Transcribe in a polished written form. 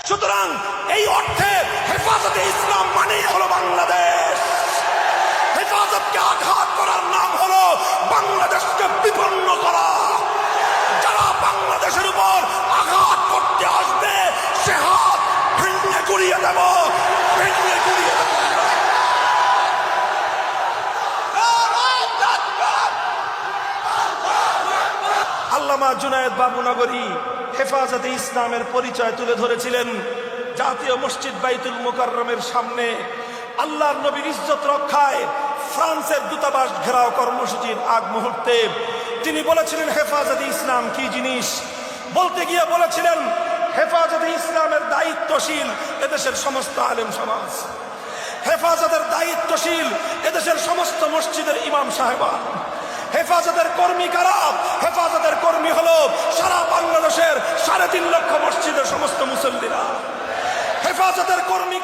সুতরাং এই অর্থে হেফাজতে ইসলাম মানেই হলো বাংলাদেশ। হেফাজতকে আঘাত করার নাম হলো বাংলাদেশকে বিপন্ন করা। যারা বাংলাদেশের উপর আঘাত করতে আসবে সে হাত ভেঙে গুড়িয়ে দেব, ভেঙে গুড়িয়ে দেব। আল্লামা জুনায়েদ বাবুনগরী হেফাজতে ইসলামের পরিচয় তুলে ধরেছিলেন জাতীয় মসজিদ বাইতুল মুকাররমের সামনে আল্লাহর নবীর ইজ্জত রক্ষায় ফ্রান্সের দূতাবাস ঘেরাও কর্মসূচির আগ মুহূর্তে তিনি বলেছিলেন হেফাজতে ইসলাম কি জিনিস। বলতে গিয়ে বলেছিলেন হেফাজতে ইসলামের দায়িত্বশীল এদেশের সমস্ত আলেম সমাজ, হেফাজতের দায়িত্বশীল এদেশের সমস্ত মসজিদের ইমাম সাহেবান, হেফাজতের কর্মী কারা? হেফাজতের কর্মী হলো সারা বাংলাদেশের 3.5 লক্ষ মসজিদের সমস্ত মুসল্লিরা। হেফাজতের কর্মী